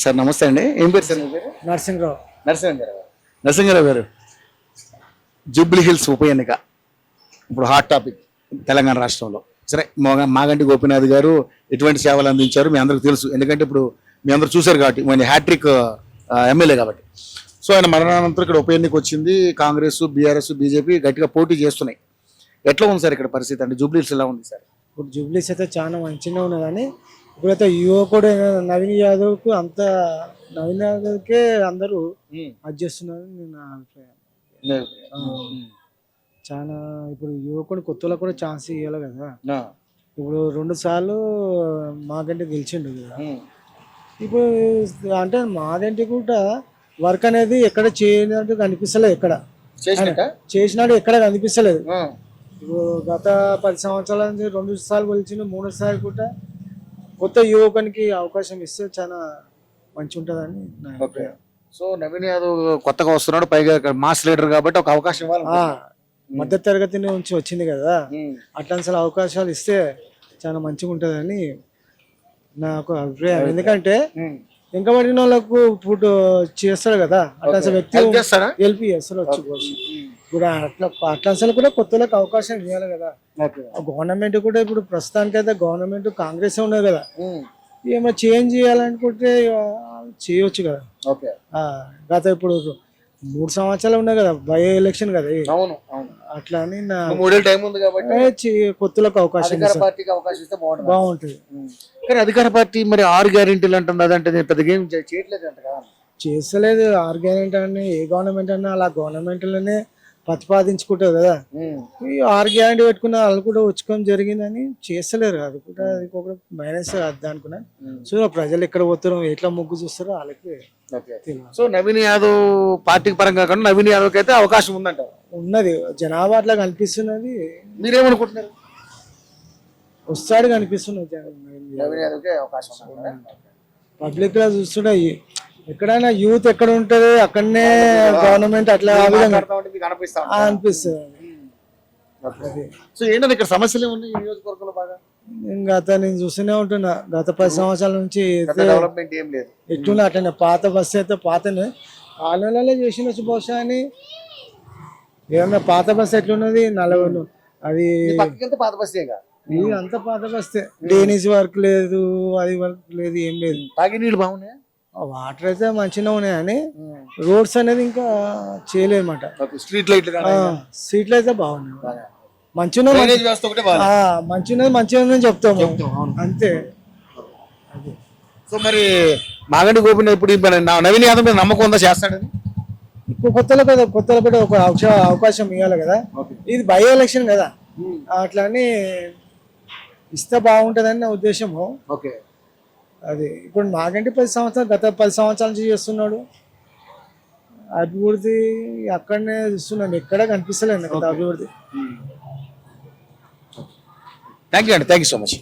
Sir నమస్తే అండి. ఏం పేరు సార్ మీ పేరు? నరసింహరావు. నరసింహరావు గారు, జూబ్లీ హిల్స్ ఉప ఎన్నిక ఇప్పుడు హాట్ టాపిక్ తెలంగాణ రాష్ట్రంలో. సరే, మాగంటి గోపీనాథ్ గారు ఎటువంటి సేవలు అందించారు మీ అందరికి తెలుసు, ఎందుకంటే ఇప్పుడు మీ అందరూ చూశారు కాబట్టి, మన హ్యాట్రిక్ ఎమ్మెల్యే కాబట్టి. సో ఆయన మరణానంతరం ఇక్కడ ఉప ఎన్నిక వచ్చింది. కాంగ్రెస్, బీఆర్ఎస్, బీజేపీ గట్టిగా పోటీ చేస్తున్నాయి. ఎట్లా ఉంది సార్ ఇక్కడ పరిస్థితి? అంటే జూబ్లీ హిల్స్ ఎలా ఉంది సార్? ఇప్పుడు జూబ్లీస్ అయితే చాలా మంచిగా ఉన్నది, కానీ ఇప్పుడైతే యువకుడు నవీన్ యాదవ్కు అంత నవీన్ యాదవ్కే అందరూ అది చేస్తున్నారు నా అభిప్రాయం. చాలా ఇప్పుడు యువకుడు కొత్తలో కూడా ఛాన్స్ ఇవ్వాలి కదా. ఇప్పుడు 2 సార్లు మాకంటే గెలిచిండు కదా. ఇప్పుడు అంటే మాదంటే కూడా వర్క్ అనేది ఎక్కడ చేయనట్టు కనిపిస్తలేదు, ఎక్కడ చేసినట్టు ఎక్కడ కనిపిస్తలేదు. ఇప్పుడు గత 10 సంవత్సరాల నుంచి 2 సార్లు గెలిచిండు, 3 సార్లు కూడా కొత్త యువకునికి అవకాశం ఇస్తే చాలా మంచి ఉంటుందని నా అభిప్రాయం. సో నవీన్ యాదవ్ కొత్తగా వస్తున్నాడు, పైగా మాస్ లీడర్ కాబట్టి ఒక అవకాశం ఇవ్వాలి. మధ్య తరగతి నుంచి వచ్చింది కదా, అట్లాంటి అవకాశాలు ఇస్తే చాలా మంచిగా ఉంటుందని నాకు అభిప్రాయం. ఎందుకంటే వెంకబడిన వాళ్ళకు ఇప్పుడు చేస్తాడు కదా, అట్లాంటి వ్యక్తి హెల్ప్ చేస్తారు వచ్చి. ఇప్పుడు అట్లాంటి కూడా కొత్తలకు అవకాశం ఇవ్వాలి కదా. గవర్నమెంట్ కూడా ఇప్పుడు ప్రస్తుతానికి అయితే గవర్నమెంట్ కాంగ్రెస్ ఉన్నది కదా, ఏమో చేంజ్ చేయాలనుకుంటే చేయొచ్చు కదా. గత ఇప్పుడు 3 సంవత్సరాలు ఉన్నాయి కదా, బై ఎలక్షన్ కదా. అట్లా అని కొత్తలకు అవకాశం బాగుంటుంది. కానీ అధికార పార్టీ మరి 6 గ్యారెంటీలు అంటుంది, అదంటే పెద్దగా ఏం చేయట్లేదు అంట కదా. చేస్తలేదు 6 గ్యారెంటీ అని. ఏ గవర్నమెంట్ అన్నా అలా గవర్నమెంట్ లోనే ప్రతిపాదించుకుంటారు కదా. ఈ 6 గ్యారెంటీ పెట్టుకున్న వాళ్ళు కూడా వచ్చుకోవడం జరిగిందని చేస్తలేరు. అది కూడా ఇంకొక మైనస్ అనుకున్నా. సో ప్రజలు ఎక్కడ పోతారో, ఎట్లా మొగ్గు చూస్తారో వాళ్ళకి. సో నవీన్ యాదవ్ పార్టీ పరంగా కాకుండా నవీన్ యాదవ్ అయితే అవకాశం ఉందంట. ఉన్నది, జనాభా అట్లా కనిపిస్తున్నది. మీరేమనుకుంటున్నారు? వస్తాడు కనిపిస్తున్నది పబ్లిక్ లా చూస్తుంటే. ఎక్కడైనా యూత్ ఎక్కడ ఉంటది అక్కడనే గవర్నమెంట్ అట్లా అనిపిస్తుంది. సో ఏంటంటే ఇక్కడ సమస్యలు ఉన్నాయి ఈ నియోజకవర్గంలో బాగా. గత నేను చూస్తూనే ఉంటున్నా, గత 10 సంవత్సరాల నుంచి డెవలప్మెంట్ ఏం లేదు. ఎట్లున్నా అట్లనే పాత బస్సు అయితే పాతనే 6 నెలల్లో చేసిన బహుశా అని. ఏమన్నా పాత బస్సు ఎట్లున్నది 40 అది పాత బస్సేగా. ఇది అంతా పాత బస్తే, డ్రైనేజ్ వర్క్ లేదు, అది వర్క్ లేదు, ఏం లేదు. తాగే నీళ్ళు బాగున్నాయి, వాటర్ అయితే మంచిగా ఉన్నాయి, కానీ రోడ్స్ అనేది ఇంకా చేయలేదు అనమాట. స్ట్రీట్ లైట్లు అయితే బాగున్నాయి, మంచిగా మంచిగా చెప్తాము అంతే. సో మరి మాగంటి గోపీనాథ్ ఇప్పుడు నవీన్ యాదవ్ మీద నమ్మకం ఉందా చేస్తాడని? ఇప్పుడు కొత్తలో కూడా ఒక అవకాశం ఇవ్వాలి కదా. ఇది బై ఎలక్షన్ కదా, అట్లా అని ఇస్తే బాగుంటుందని నా ఉద్దేశము. అది ఇప్పుడు మాకంటే 10 సంవత్సరాలు, గత 10 సంవత్సరాల నుంచి చేస్తున్నాడు అభివృద్ధి. అక్కడనే చూస్తున్నాను, ఎక్కడ కనిపిస్తలేదు కదా అభివృద్ధి. థ్యాంక్ యూ అండి, థ్యాంక్ యూ సో మచ్.